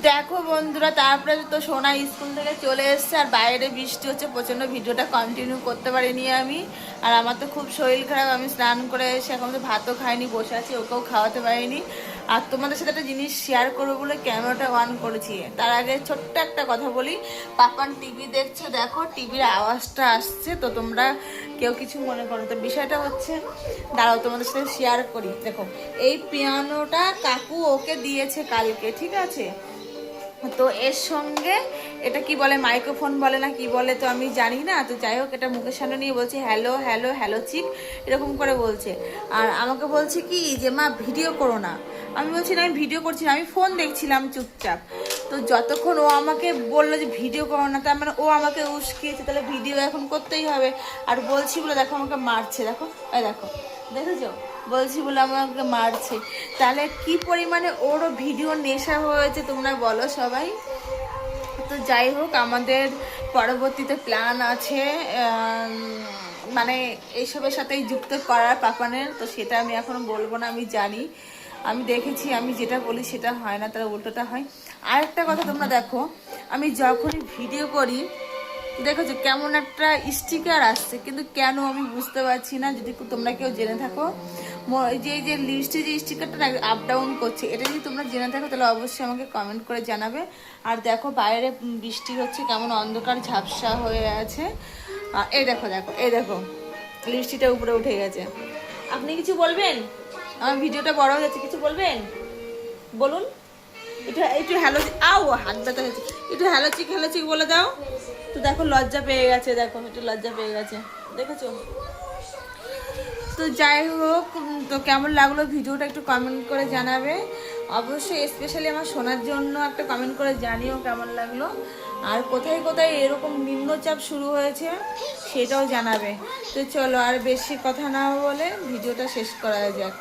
দেখো বন্ধুরা, তারপরে তো সোনা স্কুল থেকে চলে এসছে আর বাইরে বৃষ্টি হচ্ছে প্রচণ্ড। ভিডিওটা কন্টিনিউ করতে পারিনি আমি। আর আমার তো খুব শরীর খারাপ, আমি স্নান করে এসে এখন তো ভাতও খাইনি, বসে আছি, ওকেও খাওয়াতে পারিনি। আর তোমাদের সাথে একটা জিনিস শেয়ার করবো বলে ক্যামেরাটা অন করেছি। তার আগে ছোট্ট একটা কথা বলি, পাপান টিভি দেখছে, দেখো টিভির আওয়াজটা আসছে, তো তোমরা কেউ কিছু মনে করো। তো বিষয়টা হচ্ছে, দাঁড়াও তোমাদের সাথে শেয়ার করি। দেখো, এই পিয়ানোটা কাকু ওকে দিয়েছে কালকে, ঠিক আছে? তো এর সঙ্গে এটা কি বলে, মাইক্রোফোন বলে না কি বলে, তো আমি জানি না। তো যাই হোক, এটা মুখের সামনে নিয়ে বলছে হ্যালো হ্যালো হ্যালো চিক, এরকম করে বলছে। আর আমাকে বলছে কি যে মা ভিডিও করো না। আমি বলছি না, আমি ভিডিও করছি না, আমি ফোন দেখছিলাম চুপচাপ। তো যতক্ষণ ও আমাকে বললো যে ভিডিও করো না, তার মানে ও আমাকে উস্কিয়েছে, তাহলে ভিডিও এখন করতেই হবে। আর বলছি বলে দেখো আমাকে মারছে, দেখো এই দেখো, দেখেছো? বলছি বলে আমাকে মারছে। তাহলে কি পরিমাণে ওরও ভিডিও নেশা হয়েছে তোমরা বলো সবাই। তো যাই হোক, আমাদের পরবর্তীতে প্ল্যান আছে মানে এইসবের সাথেই যুক্ত করার পাপানের। তো সেটা আমি এখনো বলবো না, আমি জানি, আমি দেখেছি, আমি যেটা বলি সেটা হয় না, তার উল্টোটা হয়। আরেকটা কথা, তোমরা দেখো, আমি যখনই ভিডিও করি দেখেছো কেমন একটা স্টিকার আসছে, কিন্তু কেন আমি বুঝতে পারছি না। যদি তোমরা কেউ জেনে থাকো, এই যে লিস্টে যে স্টিকারটা আপ ডাউন করছে, এটা যদি তোমরা জেনে থাকো তাহলে অবশ্যই আমাকে কমেন্ট করে জানাবে। আর দেখো বাইরে বৃষ্টি হচ্ছে, কেমন অন্ধকার ঝাপসা হয়ে আছে। এই দেখো দেখো, এই দেখো লিস্টিটা উপরে উঠে গেছে। আপনি কিছু বলবেন? আমার ভিডিওটা বড় হয়ে যাচ্ছে, কিছু বলবেন? বলুন। একটু একটু হ্যালো, আও হাত ব্যথা হয়েছে, একটু হ্যালো চিক বলে দাও। তো দেখো লজ্জা পেয়ে গেছে, দেখো একটু লজ্জা পেয়ে গেছে, দেখেছো? তো যাই হোক, তো কেমন লাগলো ভিডিওটা একটু কমেন্ট করে জানাবে অবশ্যই। স্পেশালি আমার শোনার জন্য একটা কমেন্ট করে জানিও কেমন লাগলো। আর কোথায় কোথায় এরকম নিম্নচাপ শুরু হয়েছে সেটাও জানাবে। তো চলো আর বেশি কথা না বলে ভিডিওটা শেষ করা যাক।